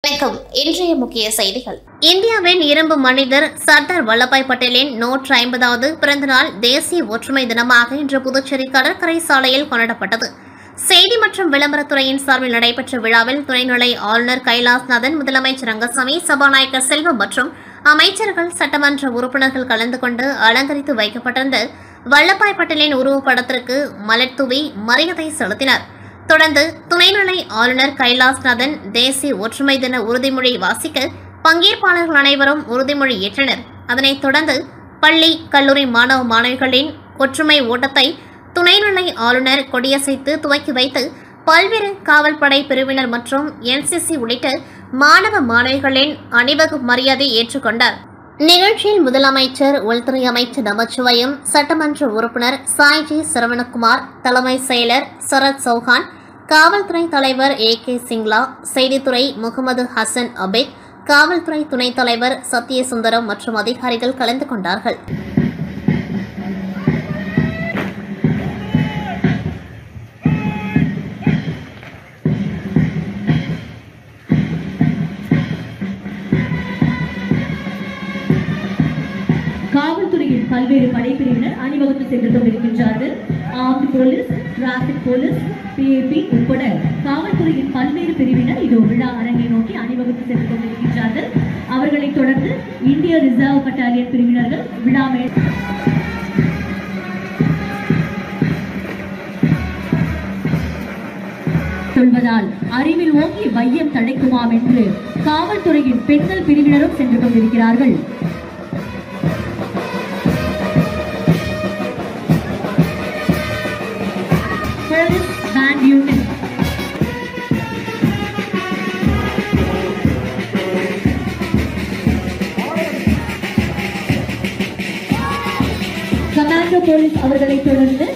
வணக்கம். இன்றைய முக்கிய செய்திகள். இந்தியாவின் இரும்பு மனிதர் சர்தார் வல்லபாய் பட்டேலின் 150வது பிறந்தநாள் தேசிய ஒற்றுமை தினமாக இன்று புதுச்சேரி கடற்கரை சாலையில் கொண்டாடப்பட்டது. செய்தி மற்றும் விளம்பரத்துறையின் சார்பில் நடைபெற்ற விழாவில் துணைநிலை ஆளுநர் கைலாஷ்நாதன், முதலமைச்சர் ரங்கசாமி, சபாநாயகர் செல்வம் மற்றும் அமைச்சர்கள், சட்டமன்ற உறுப்பினர்கள் கலந்து கொண்டு அலங்கரித்து வைக்கப்பட்டிருந்த வல்லபாய் பட்டேலின் உருவப்படத்திற்கு மலர் தூவி மரியாதை செலுத்தினர். தொடர்ந்து துணைநிலை ஆளுநர் கைலாஷ்நாதன் தேசிய ஒற்றுமை தின உறுதிமொழி வாசிக்க பங்கேற்பாளர்கள் அனைவரும் உறுதிமொழி ஏற்றனர். அதனைத் தொடர்ந்து பள்ளி, கல்லூரி மாணவ மாணவிகளின் ஒற்றுமை ஓட்டத்தை துணைநிலை ஆளுநர் கொடியசைத்து துவக்கி வைத்து பல்வேறு காவல்படை பிரிவினர் மற்றும் NCC உள்ளிட்ட மாணவ மாணவிகளின் அணிவகுப்பு மரியாதை ஏற்றுக்கொண்டார். நிகழ்ச்சியில் முதலமைச்சர், உள்துறை அமைச்சர் நமச்சிவாயம், சட்டமன்ற உறுப்பினர் சாய்ஜி சரவணகுமார், தலைமை செயலர் சரத் சௌஹான், காவல்துறை தலைவர் AK சிங்லா, செய்தித்துறை முகமது ஹசன் அபேத், காவல்துறை துணைத் தலைவர் சத்யசுந்தரம் மற்றும் அதிகாரிகள் கலந்து கொண்டார்கள். காவல்துறையின் பல்வேறு படைப்பிரிவினர் அணிவகுத்து சென்று கொண்டிருக்கின்றார்கள். Armed police, traffic police, PAP உட்பட காவல்துறையின் பல்வேறு பிரிவினர் இதோ விழா அரங்கை நோக்கி அணிவகுத்து சென்று கொண்டிருக்கின்றார்கள். அவர்களைத் தொடர்ந்து இந்திய ரிசர்வ் பட்டாலியன் பிரிவினர்கள் விழா சொல்வதால் அறிவில் ஓங்கி வையம் தழைக்குமாம் என்று காவல்துறையின் பெண்கள் பிரிவினரும் சென்று கொண்டிருக்கிறார்கள். Band unit. Commando police அவர்களை தொடர்ந்து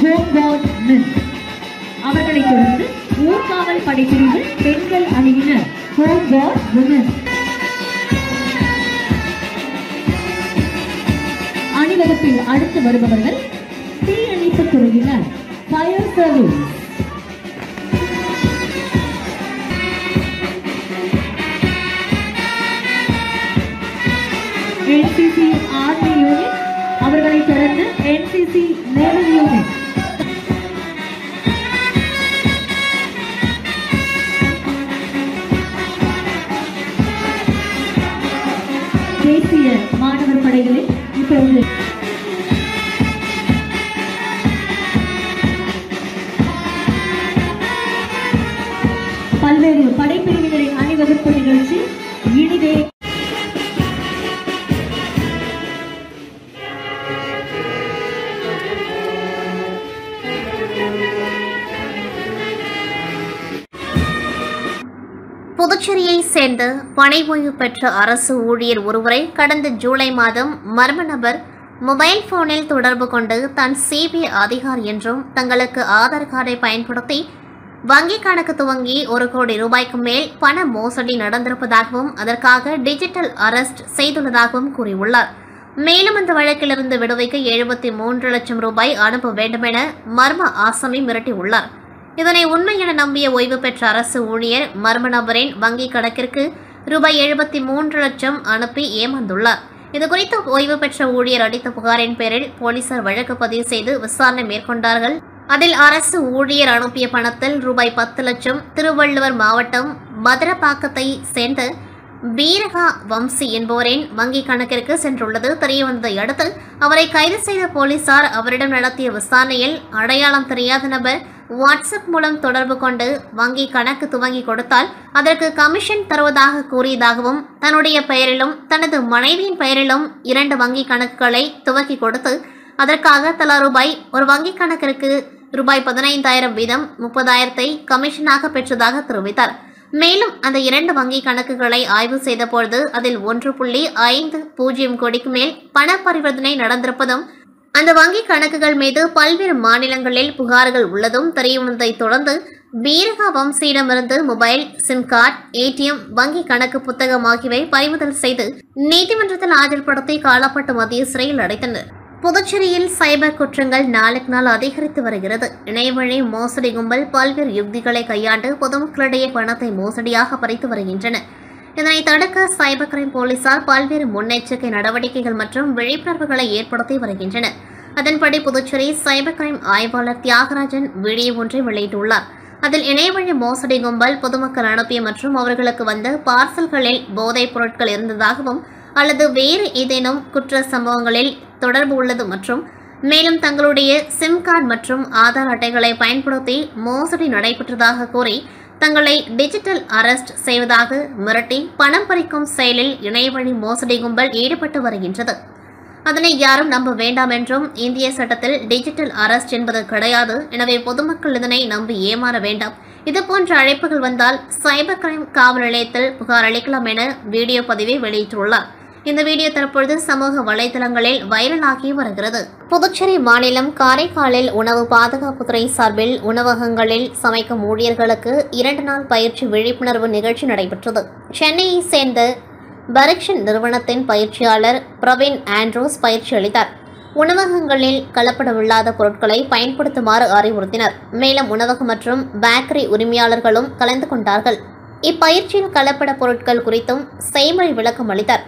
Home Guard men அவர்களை தொடர்ந்து ஊர்காவல் படைப்பிரிவு பெண்கள் அணியினர் Home Guard women. அணிவகுப்பில் அடுத்து வருபவர்கள் தீயணைப்பு துறையினர், fire service. NCC army unit அவர்களை தொடர்ந்து NCC நேவல் யூனிட். தேசிய மாணவர் படைகளில் இப்பொழுது பல்வேறு படைப்பிரிவினரின் அணிவகுப்பு நிகழ்ச்சி இனிதே. புதுச்சேரியை சேர்ந்த பணி ஓய்வு பெற்ற அரசு ஊழியர் ஒருவரை கடந்த ஜூலை மாதம் மர்ம நபர் மொபைல் போனில் தொடர்பு கொண்டு தான் CBI அதிகாரி என்றும் தங்களுக்கு ஆதார் கார்டை பயன்படுத்தி வங்கி கணக்கு துவங்கி 1 கோடி ரூபாய்க்கு மேல் பண மோசடி நடந்திருப்பதாகவும் அதற்காக டிஜிட்டல் அரெஸ்ட் செய்துள்ளதாகவும் கூறியுள்ளார். மேலும் அந்த வழக்கிலிருந்து விடுவிக்க 73 லட்சம் ரூபாய் அனுப்ப வேண்டுமென மர்ம ஆசாமி மிரட்டியுள்ளார். இதனை உண்மை என நம்பிய ஓய்வு பெற்ற அரசு ஊழியர் மர்ம நபரின் வங்கி கணக்கிற்கு ரூபாய் 73 லட்சம் அனுப்பி ஏமாந்துள்ளார். இதுகுறித்து ஓய்வு பெற்ற ஊழியர் அளித்த புகாரின் பேரில் போலீசார் வழக்கு பதிவு செய்து விசாரணை மேற்கொண்டார்கள். அதில் அரசு ஊழியர் அனுப்பிய பணத்தில் ரூபாய் 10 லட்சம் திருவள்ளுவர் மாவட்டம் மதுரப்பாக்கத்தை சேர்ந்த பீரகா வம்சி என்பவரின் வங்கி கணக்கிற்கு சென்றுள்ளது தெரியவந்ததை அடுத்து அவரை கைது செய்த போலீசார் அவரிடம் நடத்திய விசாரணையில் அடையாளம் தெரியாத நபர் வாட்ஸ்அப் மூலம் தொடர்பு கொண்டு வங்கி கணக்கு துவங்கி கொடுத்தால் அதற்கு கமிஷன் தருவதாக கூறியதாகவும் தன்னுடைய பெயரிலும் தனது மனைவியின் பெயரிலும் 2 வங்கி கணக்குகளை துவக்கி கொடுத்து அதற்காக தலா ரூபாய் ஒரு வங்கி கணக்கிற்கு ரூபாய் 15,000 வீதம் 30,000 கமிஷனாக பெற்றதாக தெரிவித்தார். மேலும் அந்த 2 வங்கி கணக்குகளை ஆய்வு செய்தபோது அதில் 1.50 கோடிக்கு மேல் பண பரிவர்த்தனை நடந்திருப்பதும் அந்த வங்கி கணக்குகள் மீது பல்வேறு மாநிலங்களில் புகார்கள் உள்ளதும் தெரியவந்ததை தொடர்ந்து பீரகா வம்சியிடமிருந்து மொபைல், சிம் கார்டு, ATM, வங்கி கணக்கு புத்தகம் ஆகியவை பறிமுதல் செய்து நீதிமன்றத்தில் ஆஜர்படுத்தி காலப்பட்டு மத்திய சிறையில் அடைத்தனர். புதுச்சேரியில் சைபர் குற்றங்கள் நாளுக்கு நாள் அதிகரித்து வருகிறது. இணையவழி மோசடி கும்பல் பல்வேறு யுக்திகளை கையாண்டு பொதுமக்களிடையே பணத்தை மோசடியாக பறித்து வருகின்றன. இதனை தடுக்க சைபர் கிரைம் போலீசார் பல்வேறு முன்னெச்சரிக்கை நடவடிக்கைகள் மற்றும் விழிப்புணர்வுகளை ஏற்படுத்தி வருகின்றனர். அதன்படி புதுச்சேரி சைபர் கிரைம் ஆய்வாளர் தியாகராஜன் வீடியோ ஒன்றை வெளியிட்டுள்ளார். அதில் இணையவழி மோசடி கும்பல் பொதுமக்கள் அனுப்பிய மற்றும் அவர்களுக்கு வந்த பார்சல்களில் போதைப் பொருட்கள் இருந்ததாகவும் அல்லது வேறு ஏதேனும் குற்ற சம்பவங்களில் தொடர்பு உள்ளது மற்றும் மேலும் தங்களுடைய சிம் கார்டு மற்றும் ஆதார் அட்டைகளை பயன்படுத்தி மோசடி நடைபெற்றதாக கூறி தங்களை டிஜிட்டல் அரெஸ்ட் செய்வதாக மிரட்டி பணம் பறிக்கும் செயலில் இணையவழி மோசடி கும்பல் ஈடுபட்டு வருகின்றது. அதனை யாரும் நம்ப வேண்டாம் என்றும் இந்திய சட்டத்தில் டிஜிட்டல் அரெஸ்ட் என்பது கிடையாது. எனவே பொதுமக்கள் இதனை நம்பி ஏமாற வேண்டாம். இதுபோன்ற அழைப்புகள் வந்தால் சைபர் கிரைம் காவல் நிலையத்தில் புகார் அளிக்கலாம் என வீடியோ பதிவை வெளியிட்டுள்ளார். இந்த வீடியோ தற்பொழுது சமூக வலைதளங்களில் வைரலாகி வருகிறது. புதுச்சேரி மாநிலம் காரைக்காலில் உணவு பாதுகாப்புத்துறை சார்பில் உணவகங்களில் சமைக்கும் ஊழியர்களுக்கு 2 நாள் பயிற்சி விழிப்புணர்வு நிகழ்ச்சி நடைபெற்றது. சென்னையை சேர்ந்த பரிக்ஷன் நிறுவனத்தின் பயிற்சியாளர் பிரவீன் ஆண்ட்ரூஸ் பயிற்சி அளித்தார். உணவகங்களில் கலப்படமில்லாத பொருட்களை பயன்படுத்துமாறு அறிவுறுத்தினர். மேலும் உணவகம் மற்றும் பேக்கரி உரிமையாளர்களும் கலந்து கொண்டார்கள். இப்பயிற்சியில் கலப்பட பொருட்கள் குறித்தும் செய்முறை விளக்கம் அளித்தார்.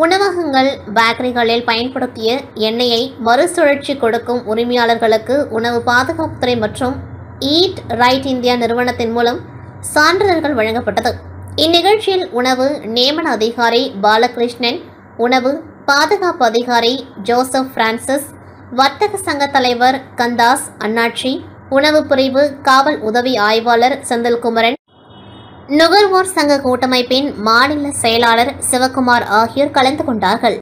உணவகங்கள் பேக்கரிகளில் பயன்படுத்திய எண்ணெயை மறுசுழற்சி கொடுக்கும் உரிமையாளர்களுக்கு உணவு பாதுகாப்புத்துறை மற்றும் ஈட் ரைட் இந்தியா நிறுவனத்தின் மூலம் சான்றிதழ்கள் வழங்கப்பட்டது. இந்நிகழ்ச்சியில் உணவு நியமன அதிகாரி பாலகிருஷ்ணன், உணவு பாதுகாப்பு அதிகாரி ஜோசப் பிரான்சிஸ், வர்த்தக சங்க தலைவர் கந்தாஸ் அண்ணாச்சி, உணவு பிரிவு காவல் உதவி ஆய்வாளர் செந்தில்குமரன், நுகர்வோர் சங்க கூட்டமைப்பின் மாநில செயலாளர் சிவகுமார் ஆகியோர் கலந்து கொண்டார்கள்.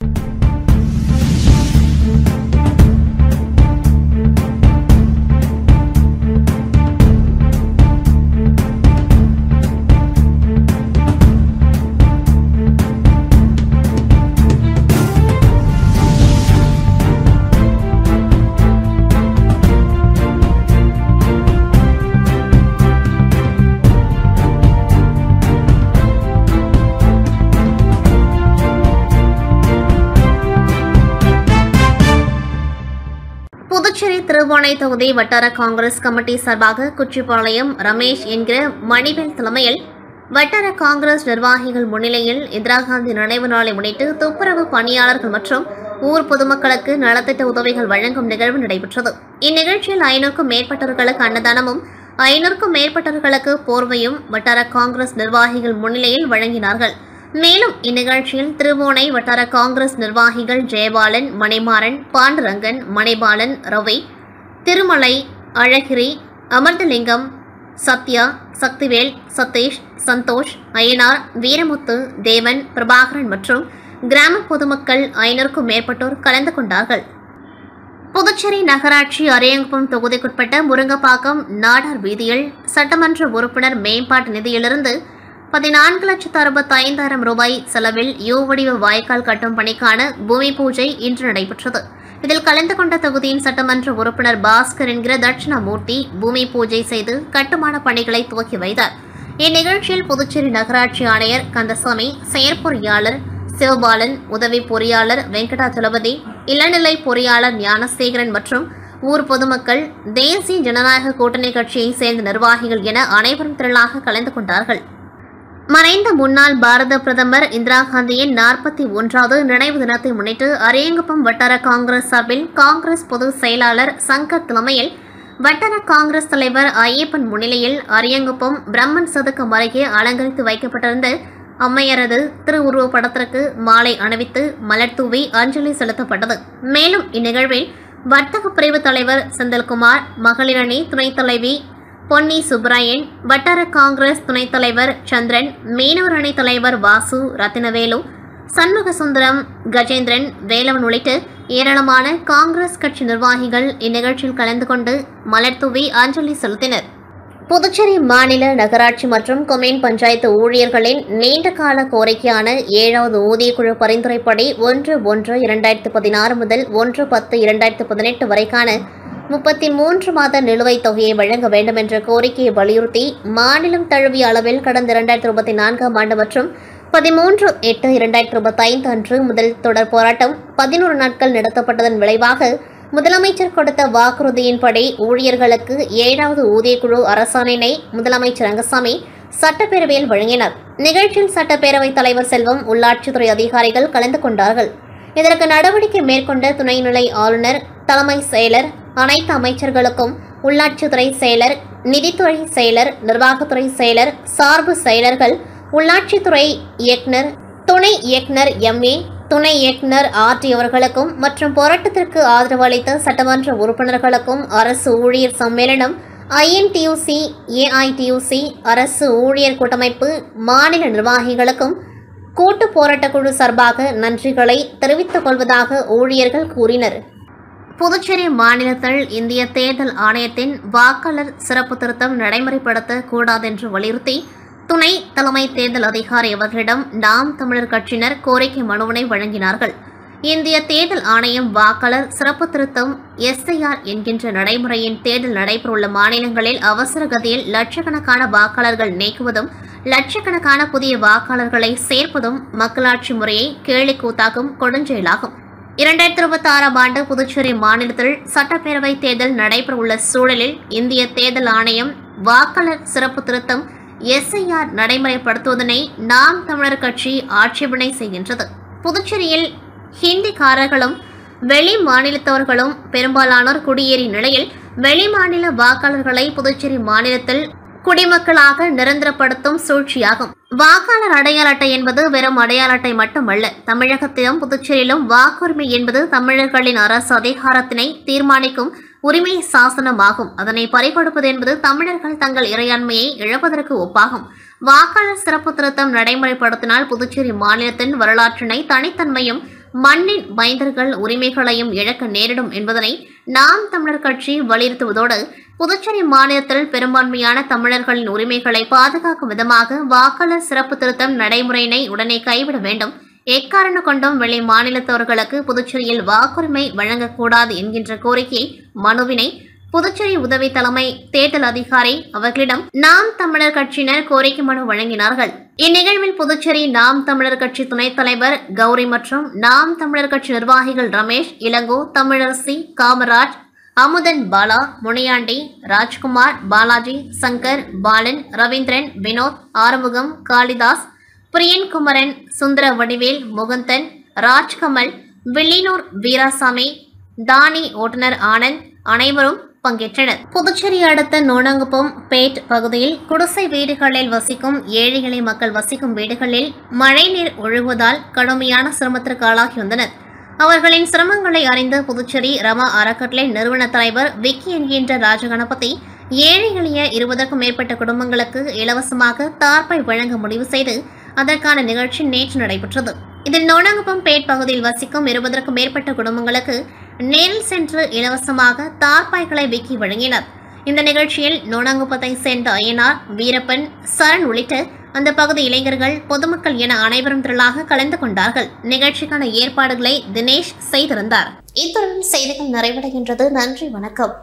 புதுச்சேரி திருவோணை தொகுதி வட்டார காங்கிரஸ் கமிட்டி சார்பாக குச்சிப்பாளையம் ரமேஷ் என்கிற மணிவேல் தலைமையில் வட்டார காங்கிரஸ் நிர்வாகிகள் முன்னிலையில் இந்திரா காந்தி நினைவு நாளை முன்னிட்டு துப்புரவு பணியாளர்கள் மற்றும் ஊர் பொதுமக்களுக்கு நலத்திட்ட உதவிகள் வழங்கும் நிகழ்வு நடைபெற்றது. இந்நிகழ்ச்சியில் 500க்கும் மேற்பட்டவர்களுக்கு அன்னதானமும் 500க்கும் மேற்பட்டவர்களுக்கு போர்வையும் வட்டார காங்கிரஸ் நிர்வாகிகள் முன்னிலையில் வழங்கினார்கள். மேலும் இந்நிகழ்ச்சியில் திருவோணை வட்டார காங்கிரஸ் நிர்வாகிகள் ஜெயபாலன், மணிமாறன், பாண்டுரங்கன், மணிபாலன், ரவி, திருமலை, அழகிரி, அமர்தலிங்கம், சத்யா, சக்திவேல், சதீஷ், சந்தோஷ், அய்யனார், வீரமுத்து, தேவன், பிரபாகரன் மற்றும் கிராம பொதுமக்கள் 500க்கும் மேற்பட்டோர் கலந்து கொண்டார்கள். புதுச்சேரி நகராட்சி அரியங்குப்பம் தொகுதிக்குட்பட்ட முருங்கப்பாக்கம் நாடார் வீதியில் சட்டமன்ற உறுப்பினர் மேம்பாட்டு நிதியிலிருந்து 14,65,000 ரூபாய் செலவில் யூ வடிவ வாய்க்கால் கட்டும் பணிக்கான பூமி பூஜை இன்று நடைபெற்றது. இதில் கலந்து கொண்ட தொகுதியின் சட்டமன்ற உறுப்பினர் பாஸ்கர் என்கிற தட்சிணாமூர்த்தி பூமி பூஜை செய்து கட்டுமான பணிகளை துவக்கி வைத்தார். இந்நிகழ்ச்சியில் புதுச்சேரி நகராட்சி ஆணையர் கந்தசாமி, செயற்பொறியாளர் சிவபாலன், உதவி பொறியாளர் வெங்கடாச்சலபதி, இளநிலை பொறியாளர் ஞானசேகரன் மற்றும் ஊர் பொதுமக்கள், தேசிய ஜனநாயக கூட்டணி கட்சியை சேர்ந்த நிர்வாகிகள் என அனைவரும் திரளாக கலந்து கொண்டார்கள். மறைந்த முன்னாள் பாரத பிரதமர் இந்திரா காந்தியின் 41வது நினைவு தினத்தை முன்னிட்டு அரியங்குப்பம் வட்டார காங்கிரஸ் சார்பில் காங்கிரஸ் பொதுச் செயலாளர் சங்கர் தலைமையில் வட்டார காங்கிரஸ் தலைவர் ஐயப்பன் முன்னிலையில் அரியங்குப்பம் பிரம்மன் சதுக்கம் அருகே அலங்கரித்து வைக்கப்பட்டிருந்த அம்மையரது திருவுருவப் படத்திற்கு மாலை அணிவித்து மலர் தூவி அஞ்சலி செலுத்தப்பட்டது. மேலும் இந்நிகழ்வில் வர்த்தக பிரிவு தலைவர் செந்தில்குமார், மகளிரணி துணைத் தலைவி பொன்னி சுப்ராயன், வட்டார காங்கிரஸ் துணைத் தலைவர் சந்திரன், மீனவர் அணி தலைவர் வாசு, ரத்தினவேலு, சண்முக சுந்தரம், கஜேந்திரன், வேலவன் உள்ளிட்ட ஏராளமான காங்கிரஸ் கட்சி நிர்வாகிகள் இந்நிகழ்ச்சியில் கலந்து கொண்டு மலர் தூவி அஞ்சலி செலுத்தினர். புதுச்சேரி மாநில நகராட்சி மற்றும் கொம்யூன் பஞ்சாயத்து ஊழியர்களின் நீண்டகால கோரிக்கையான 7வது ஊதியக்குழு பரிந்துரைப்படி 1/1/2016 முதல் 1/10/2018 வரைக்கான 33 மாத நிலுவைத் தொகையை வழங்க வேண்டும் என்ற கோரிக்கையை வலியுறுத்தி மாநிலம் தழுவிய அளவில் கடந்த 2024ஆம் ஆண்டு மற்றும் 13/8/2025 அன்று முதல் தொடர் போராட்டம் 11 நாட்கள் நடத்தப்பட்டதன் விளைவாக முதலமைச்சர் கொடுத்த வாக்குறுதியின்படி ஊழியர்களுக்கு 7வது ஊதியக்குழு அரசாணையை முதலமைச்சர் ரங்கசாமி சட்டப்பேரவையில் வழங்கினார். நிகழ்ச்சியில் சட்டப்பேரவைத் தலைவர் செல்வம், உள்ளாட்சித்துறை அதிகாரிகள் கலந்து கொண்டார்கள். இதற்கு நடவடிக்கை மேற்கொண்ட துணைநிலை ஆளுநர், தலைமை செயலர், அனைத்து அமைச்சர்களுக்கும் உள்ளாட்சித்துறை செயலர், நிதித்துறை செயலர், நிர்வாகத்துறை செயலர், சார்பு செயலர்கள், உள்ளாட்சித்துறை இயக்குனர், துணை இயக்குனர் MA, துணை இயக்குனர் RT அவர்களுக்கும் மற்றும் போராட்டத்திற்கு ஆதரவு அளித்த சட்டமன்ற உறுப்பினர்களுக்கும் அரசு ஊழியர் சம்மேளனம், INTUC, AITUC, அரசு ஊழியர் கூட்டமைப்பு, மாநில நிர்வாகிகளுக்கும் கூட்டு போராட்டக் குழு சார்பாக நன்றிகளை தெரிவித்துக் கொள்வதாக ஊழியர்கள் கூறினர். புதுச்சேரி மாநிலத்தில் இந்திய தேர்தல் ஆணையத்தின் வாக்காளர் சிறப்பு திருத்தம் நடைமுறைப்படுத்த கூடாதென்று வலியுறுத்தி துணை தலைமை தேர்தல் அதிகாரி அவர்களிடம் நாம் தமிழர் கட்சியினர் கோரிக்கை மனுவினை வழங்கினார்கள். இந்திய தேர்தல் ஆணையம் வாக்காளர் சிறப்பு திருத்தம் SIR என்கின்ற நடைமுறையின் தேர்தல் நடைபெறவுள்ள மாநிலங்களில் அவசர கதியில் லட்சக்கணக்கான வாக்காளர்கள் நீக்குவதும் லட்சக்கணக்கான புதிய வாக்காளர்களை சேர்ப்பதும் மக்களாட்சி முறையை கேலிக்கூத்தாக்கும் கொடுஞ்செயலாகும். 2026 ஆண்டு புதுச்சேரி மாநிலத்தில் சட்டப்பேரவை தேர்தல் நடைபெறவுள்ள சூழலில் இந்திய தேர்தல் ஆணையம் வாக்காளர் சிறப்பு திருத்தம் SIR நடைமுறைப்படுத்துவதனை நாம் தமிழர் கட்சி ஆட்சேபனை செய்கின்றது. புதுச்சேரியில் ஹிந்திக்காரர்களும் வெளி மாநிலத்தவர்களும் பெரும்பாலானோர் குடியேறிய நிலையில் வெளி மாநில வாக்காளர்களை புதுச்சேரி மாநிலத்தில் குடிமக்களாக நிரந்தரப்படுத்தும் சூழ்ச்சியாகும். வாக்காளர் அடையாள அட்டை என்பது வெறும் அடையாள அட்டை மட்டுமல்ல. தமிழகத்திலும் புதுச்சேரியிலும் வாக்குரிமை என்பது தமிழர்களின் அரசு அதிகாரத்தினை தீர்மானிக்கும் உரிமை சாசனமாகும். அதனை பறிகொடுப்பது என்பது தமிழர்கள் தங்கள் இறையாண்மையை இழப்பதற்கு ஒப்பாகும். வாக்காளர் சிறப்பு திருத்தம் நடைமுறைப்படுத்தினால் புதுச்சேரி மாநிலத்தின் வரலாற்றினை, தனித்தன்மையும், மண்ணின் மைந்தர்கள் உரிமைகளையும் இழக்க நேரிடும் என்பதனை நாம் தமிழர் கட்சி வலியுறுத்துவதோடு புதுச்சேரி மாநிலத்தில் பெரும்பான்மையான தமிழர்களின் உரிமைகளை பாதுகாக்கும் விதமாக வாக்காளர் சிறப்பு திருத்தம் நடைமுறையினை உடனே கைவிட வேண்டும். எக்காரணம் கொண்டும் வெளி மாநிலத்தவர்களுக்கு புதுச்சேரியில் வாக்குரிமை வழங்கக்கூடாது என்கின்ற கோரிக்கை மனுவினை புதுச்சேரி உதவி தலைமை தேர்தல் அதிகாரி அவர்களிடம் நாம் தமிழர் கட்சியினர் கோரிக்கை மனு வழங்கினார்கள். இந்நிகழ்வில் புதுச்சேரி நாம் தமிழர் கட்சி துணைத் தலைவர் கௌரி மற்றும் நாம் தமிழர் கட்சி நிர்வாகிகள் ரமேஷ், இளங்கோ, தமிழரசி, காமராஜ், அமுதன், பாலா, முனியாண்டி, ராஜ்குமார், பாலாஜி, சங்கர், பாலன், ரவீந்திரன், வினோத், ஆறுமுகம், காளிதாஸ், பிரியன் குமரன், சுந்தர வடிவேல், முகுந்தன், ராஜ்கமல், வில்லியனூர் வீராசாமி, தானி ஓட்டுநர் ஆனந்த் அனைவரும் பங்கேற்றனர். புதுச்சேரி அடுத்த நோனாங்குப்பம் பேட் பகுதியில் குடிசை வீடுகளில் வசிக்கும் ஏழை எளிய மக்கள் வசிக்கும் வீடுகளில் மழைநீர் ஒழுகுவதால் கடுமையான சிரமத்திற்கு ஆளாகி வந்தனர். அவர்களின் சிரமங்களை அறிந்த புதுச்சேரி ரமா அறக்கட்டளை நிறுவன தலைவர் விக்கி என்கின்ற ராஜகணபதி ஏழை எளிய 20க்கும் மேற்பட்ட குடும்பங்களுக்கு இலவசமாக தார்பை வழங்க முடிவு செய்து அதற்கான நிகழ்ச்சி நேற்று நடைபெற்றது. இதில் நோனாங்குப்பம் பேட் பகுதியில் வசிக்கும் 20க்கும் மேற்பட்ட குடும்பங்களுக்கு நேரில் சென்று இலவசமாக தார்பாய்களை விக்கி வழங்கினர். இந்த நிகழ்ச்சியில் நோனாங்குப்பத்தை சேர்ந்த அய்யனார், வீரப்பன், சரண் உள்ளிட்ட அந்த பகுதி இளைஞர்கள், பொதுமக்கள் என அனைவரும் திரளாக கலந்து கொண்டார்கள். நிகழ்ச்சிக்கான ஏற்பாடுகளை தினேஷ் செய்திருந்தார். இத்துடன் செய்திகள் நிறைவடைகின்றது. நன்றி, வணக்கம்.